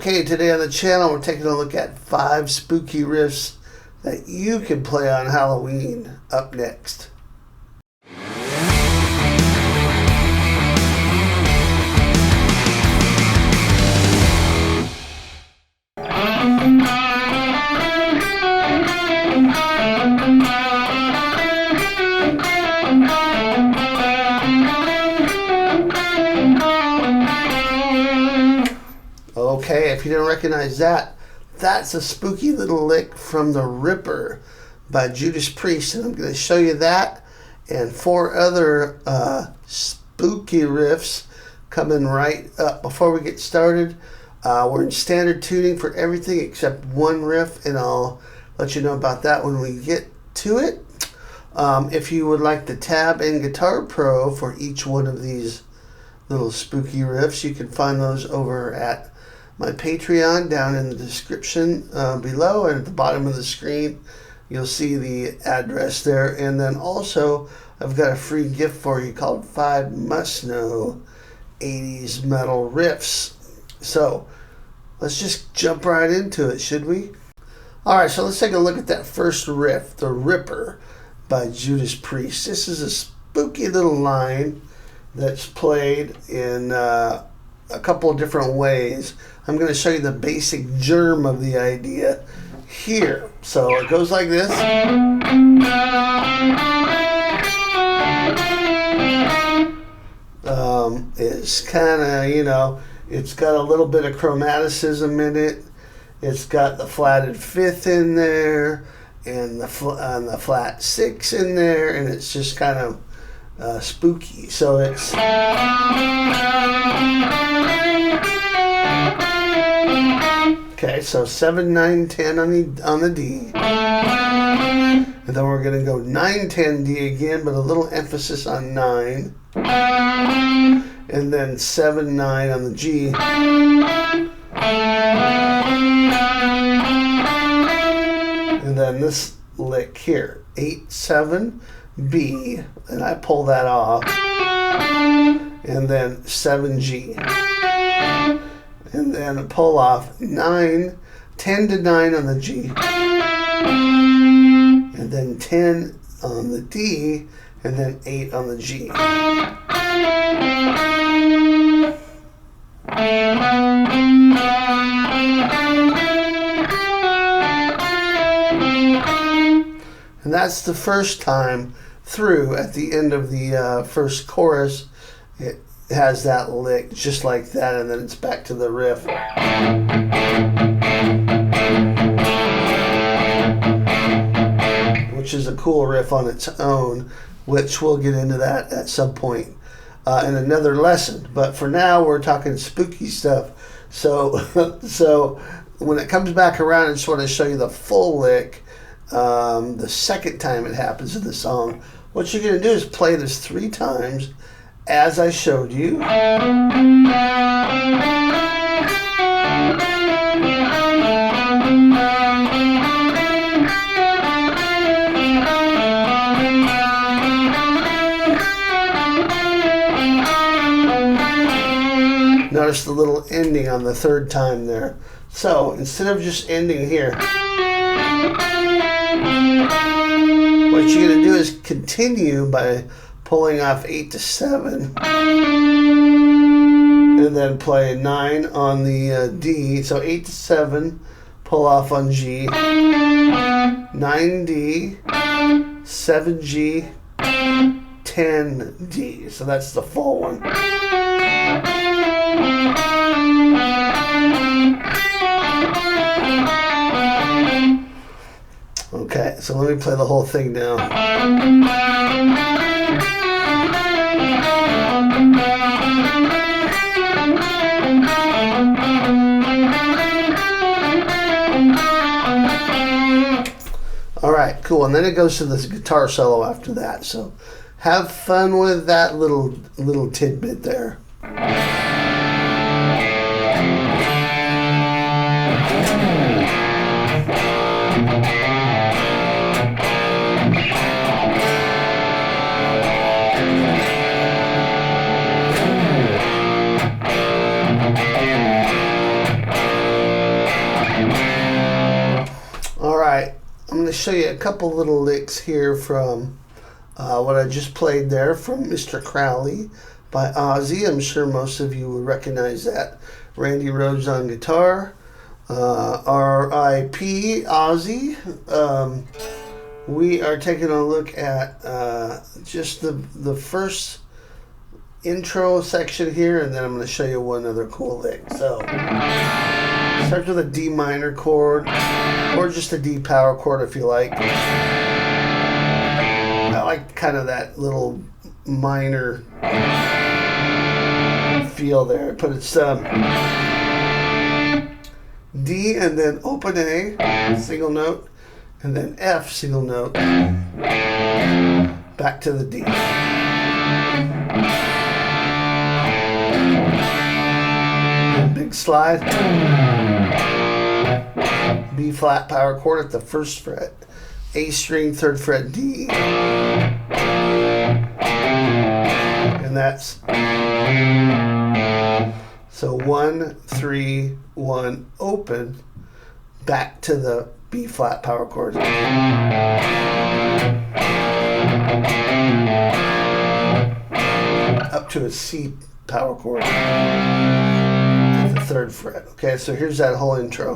Okay, today on the channel we're taking a look at 5 spooky riffs that you can play on Halloween. Up next. Okay, if you didn't recognize that, that's a spooky little lick from The Ripper by Judas Priest, and I'm going to show you that and 4 other spooky riffs coming right up. Before we get started, we're in standard tuning for everything except one riff, and I'll let you know about that when we get to it. If you would like the tab and Guitar Pro for each one of these little spooky riffs, you can find those over at my Patreon down in the description below, and at the bottom of the screen you'll see the address there. And then also I've got a free gift for you called 5 must-know 80s metal riffs. So let's just jump right into it, should we? Alright, so let's take a look at that first riff, The Ripper by Judas Priest. This is a spooky little line that's played in a couple of different ways. I'm going to show you the basic germ of the idea here. So it goes like this. It's kind of, it's got a little bit of chromaticism in it. It's got the flatted 5th in there and the flat 6 in there, and it's just kind of spooky. So it's okay, so 7, 9, 10 on the D. And then we're going to go 9, 10 D again, but a little emphasis on 9. And then 7, 9 on the G. And then this lick here, 8, 7, B, and I pull that off. And then 7, G. And then pull off 9, 10 to 9 on the G, and then 10 on the D, and then 8 on the G. And that's the first time through. At the end of the first chorus, it has that lick just like that, and then it's back to the riff. Which is a cool riff on its own, which we'll get into that at some point in another lesson. But for now, we're talking spooky stuff. So when it comes back around and sort of show you the full lick, the second time it happens in the song, what you're going to do is play this 3 times as I showed you. Notice the little ending on the 3rd time there. So instead of just ending here, what you're going to do is continue by pulling off 8 to 7, and then play 9 on the D. So 8 to 7, pull off on G, 9 D, 7 G, 10 D. So that's the full one. Okay, so let me play the whole thing now. Alright, cool. And then it goes to this guitar solo after that. So have fun with that little tidbit there. show you a couple little licks here from what I just played there from Mr. Crowley by Ozzy. I'm sure most of you would recognize that. Randy Rhoads on guitar. R.I.P. Ozzy. We are taking a look at just the first intro section here, and then I'm going to show you one other cool lick. So, starts with a D minor chord, or just a D power chord if you like. I like kind of that little minor feel there, but it's D and then open A, single note, and then F, single note, back to the D. Big slide. B flat power chord at the first fret. A string, 3rd fret, D. And that's so 1, 3, 1, open, back to the B flat power chord. Up to a C power chord at the 3rd fret. Okay, so here's that whole intro.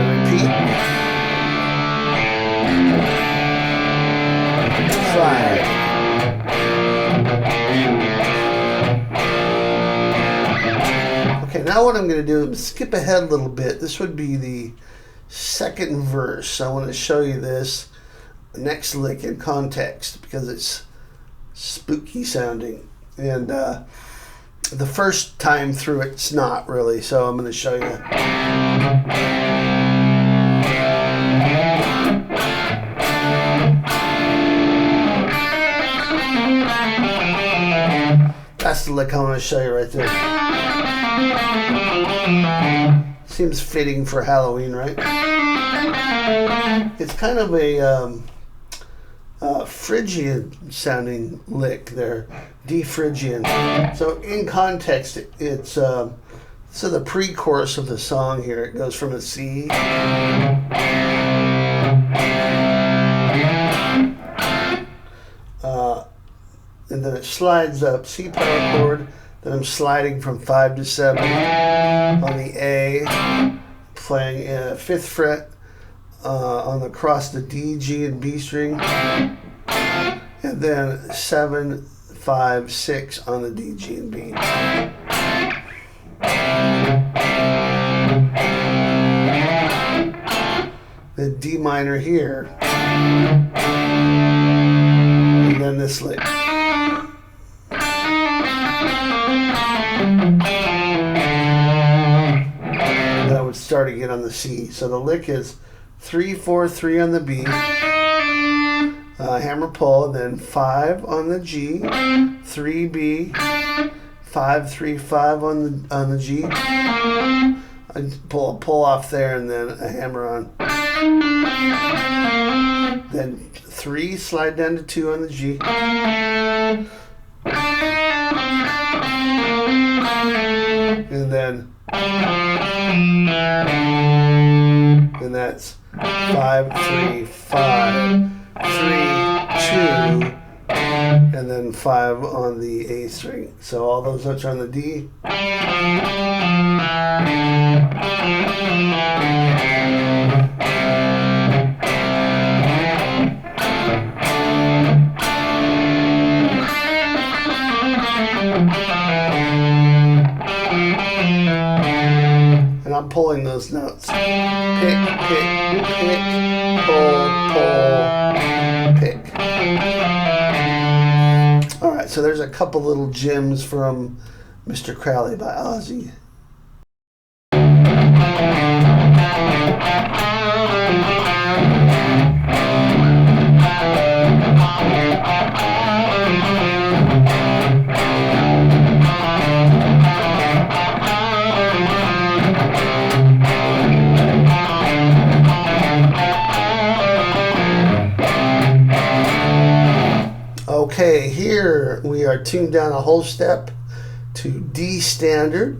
Repeat. Slide. Okay, now what I'm going to do is skip ahead a little bit. This would be the second verse. I want to show you this next lick in context because it's spooky sounding. And the first time through it's not really, so I'm going to show you. That's the lick I want to show you right there. Seems fitting for Halloween, right? It's kind of a Phrygian sounding lick there, D Phrygian. So in context, it's so the pre-chorus of the song here. It goes from a C and then it slides up, C power chord. Then I'm sliding from 5 to 7 on the A, playing 5th fret on the cross the D, G, and B string, and then 7, 5, 6 on the D, G, and B. The D minor here, and then this lick. Then I would start again on the C. So the lick is 3, 4, 3 on the B, hammer pull, and then 5 on the G, 3 B, 5, 3, 5 on the G. I pull off there, and then a hammer on. Then 3, slide down to 2 on the G. And then, and that's 5, 3, 5, 3, 2, and then 5 on the A string. So all those notes are on the D. And I'm pulling those notes. Pick, pick, pick, pull, pick. All right, so there's a couple little gems from Mr. Crowley by Ozzy. Okay, here we are tuned down a whole step to D standard,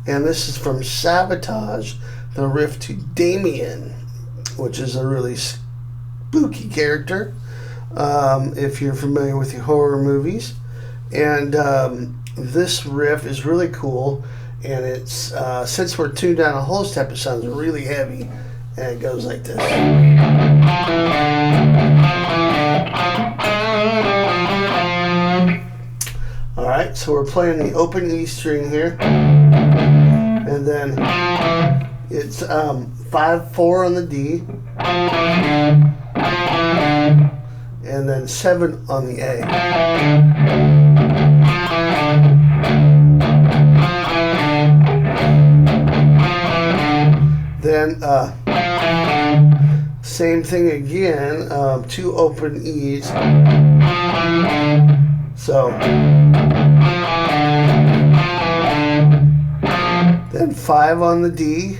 and this is from Savatage, the riff to Damien, which is a really spooky character, if you're familiar with your horror movies. And this riff is really cool, and it's since we're tuned down a whole step, it sounds really heavy, and it goes like this. Alright, so we're playing the open E string here, and then it's 5-4 on the D, and then 7 on the A. Then same thing again, 2 open E's. So then 5 on the D,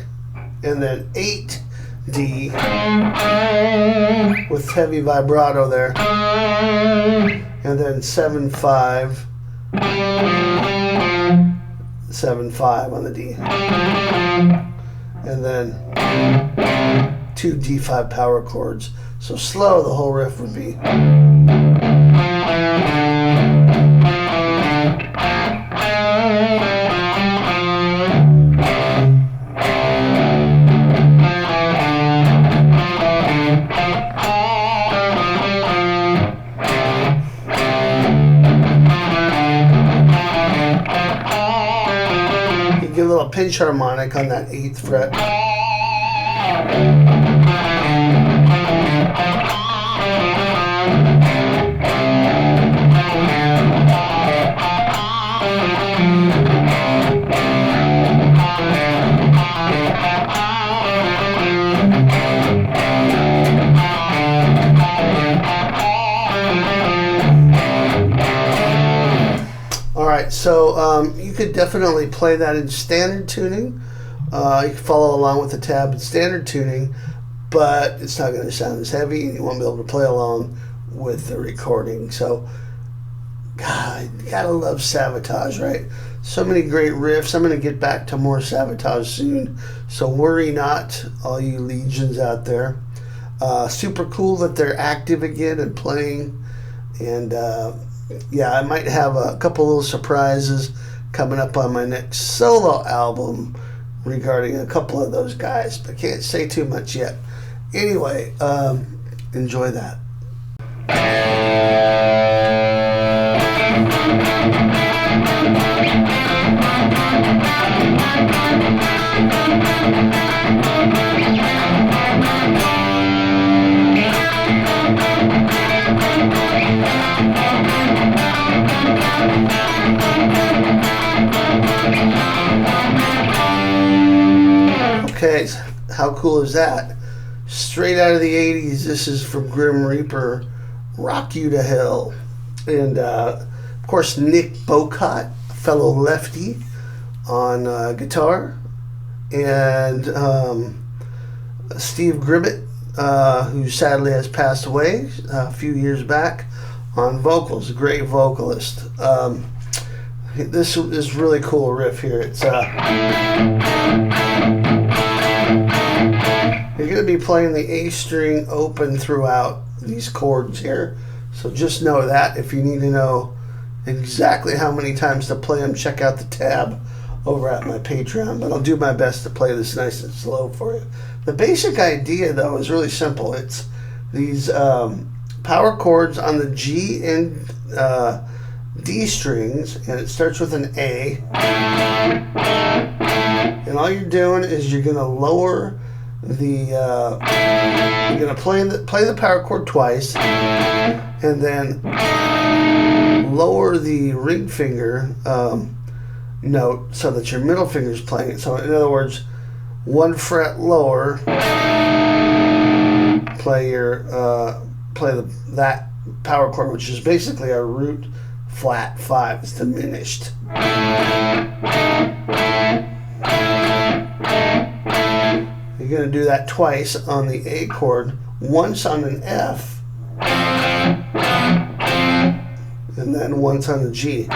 and then 8 D with heavy vibrato there, and then 7-5, 7-5 on the D, and then 2 D5 power chords. So slow, the whole riff would be. You get a little pinch harmonic on that 8th fret. Alright, so you could definitely play that in standard tuning. You can follow along with the tab in standard tuning, but it's not going to sound as heavy, and you won't be able to play along with the recording. So, God, you gotta love Savatage, right? So many great riffs. I'm going to get back to more Savatage soon, so worry not, all you legions out there. Super cool that they're active again and playing, and yeah, I might have a couple little surprises coming up on my next solo album regarding a couple of those guys, but can't say too much yet. Anyway, enjoy that. Okay, how cool is that? Straight out of the 80s, this is from Grim Reaper, Rock You to Hell. And, of course, Nick Bocott, a fellow lefty, on guitar. And Steve Gribbett, who sadly has passed away a few years back, on vocals. Great vocalist. This is really cool riff here. It's you're going to be playing the A string open throughout these chords here. So just know that. If you need to know exactly how many times to play them, check out the tab over at my Patreon. But I'll do my best to play this nice and slow for you. The basic idea, though, is really simple. It's these power chords on the G and D strings, and it starts with an A. And all you're doing is you're going to lower the you're going to play the power chord twice, and then lower the ring finger note so that your middle finger is playing it. So in other words, 1 fret lower, play that power chord, which is basically a root flat 5. It's diminished. You're going to do that twice on the A chord, once on an F, and then once on the G.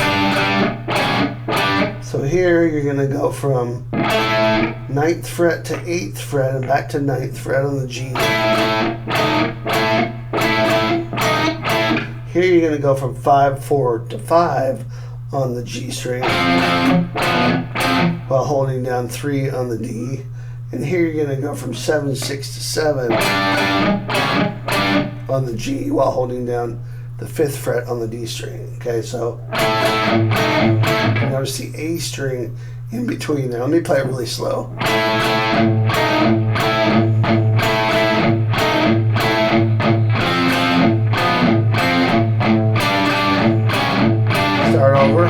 So here you're going to go from 9th fret to 8th fret and back to 9th fret on the G. Here you're going to go from 5/4 to 5 on the G string while holding down 3 on the D. And here you're going to go from 7/6 to 7 on the G while holding down the 5th fret on the D string. Okay, so notice the A string in between there. Let me play it really slow. Start over.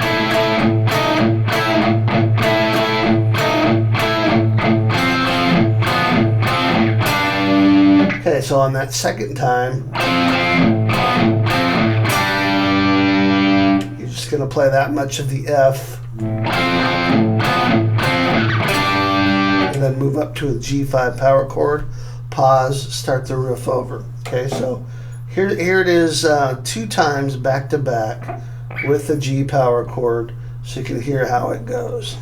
Okay, so on that second time, you're just going to play that much of the F and then move up to a G5 power chord, pause, start the riff over. Okay, so here it is 2 times back to back with the G power chord so you can hear how it goes.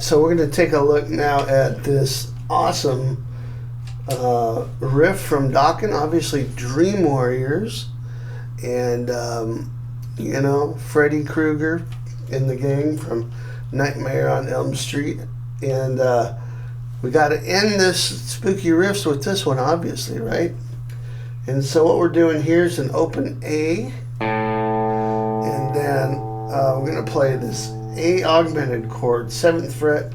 So we're going to take a look now at this awesome riff from Dokken, obviously Dream Warriors, and you know, Freddy Krueger in the gang from Nightmare on Elm Street. And we got to end this Spooky Riffs with this one, obviously, right? And so what we're doing here is an open A, and then we're going to play this A augmented chord, 7th fret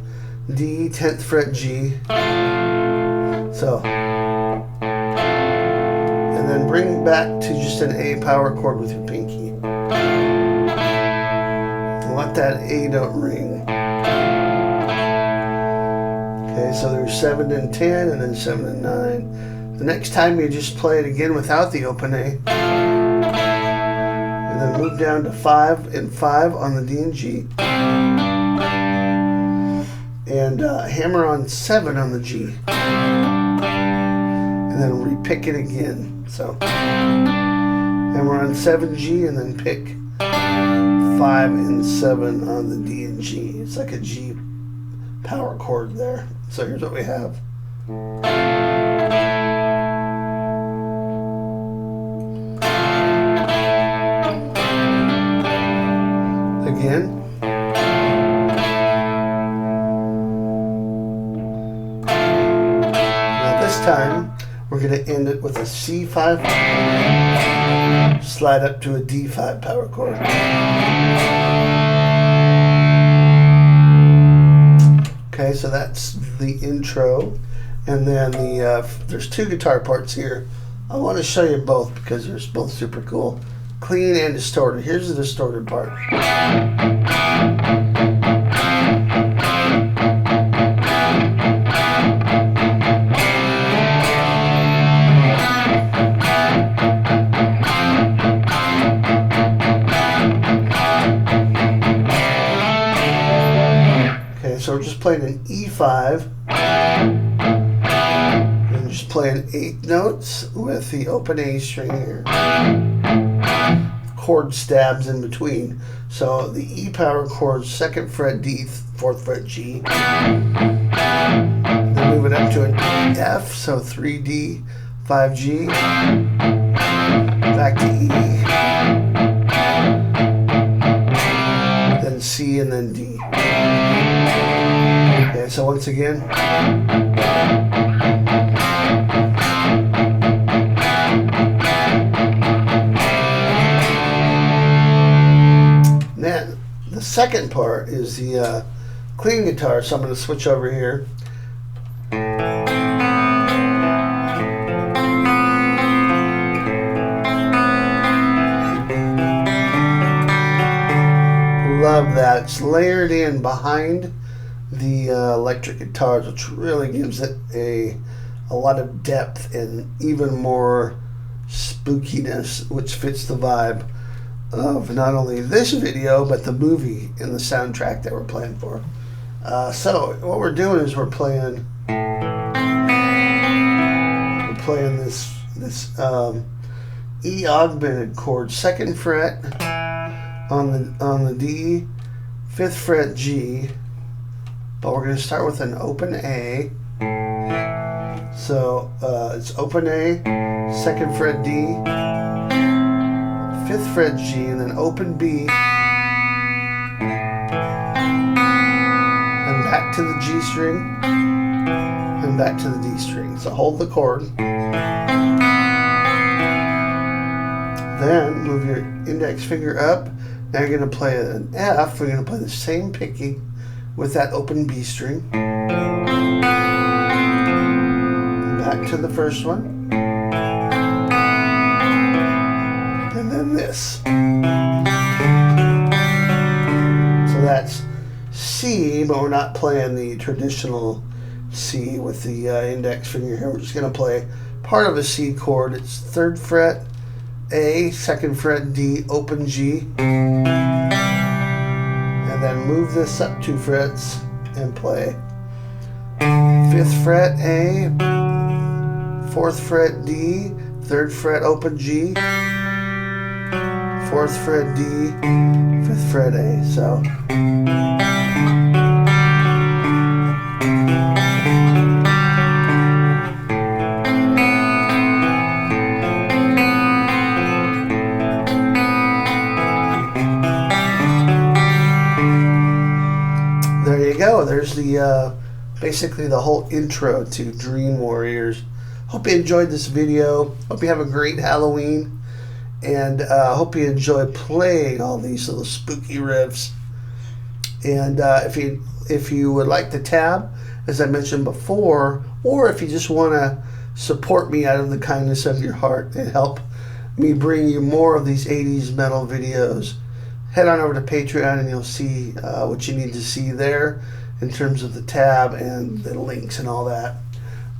D, 10th fret G. So, and then bring back to just an A power chord with your pinky. And let that A note ring. Okay, so there's 7 and 10, and then 7 and 9. The next time you just play it again without the open A. And then move down to 5 and 5 on the D and G. And hammer on 7 on the G. And then repick it again. So hammer on 7G and then pick 5 and 7 on the D and G. It's like a G power chord there. So here's what we have. Again. Now this time we're going to end it with a C5, slide up to a D5 power chord. Okay, so that's the intro, and then there's 2 guitar parts here. I want to show you both because they're both super cool. Clean and distorted. Here's the distorted part. So we're just playing an E5. And just playing 8 notes with the open A string here. Chord stabs in between. So the E power chord, 2nd fret D, 4th fret G. Then move it up to an F, so 3D, 5G. Back to E. Then C and then D. Okay, so once again. Then the second part is the clean guitar, so I'm going to switch over here. Love that. It's layered in behind the electric guitars, which really gives it a lot of depth and even more spookiness, which fits the vibe of not only this video but the movie and the soundtrack that we're playing for. So what we're doing is we're playing this E augmented chord, 2nd fret on the D, 5th fret G, but we're going to start with an open A. So it's open A, 2nd fret D, 5th fret G, and then open B, and back to the G string, and back to the D string. So hold the chord. Then move your index finger up. Now you're going to play an F. We're going to play the same picking with that open B string. Back to the first one. And then this. So that's C, but we're not playing the traditional C with the index finger here. We're just going to play part of a C chord. It's 3rd fret A, 2nd fret D, open G. And then move this up 2 frets and play 5th fret A, 4th fret D, 3rd fret open G, 4th fret D, 5th fret A. So there you go. There's the basically the whole intro to Dream Warriors. Hope you enjoyed this video. Hope you have a great Halloween, and hope you enjoy playing all these little spooky riffs. And if you would like the tab, as I mentioned before, or if you just want to support me out of the kindness of your heart and help me bring you more of these 80s metal videos, head on over to Patreon and you'll see what you need to see there in terms of the tab and the links and all that.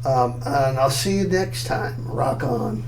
And I'll see you next time. Rock on.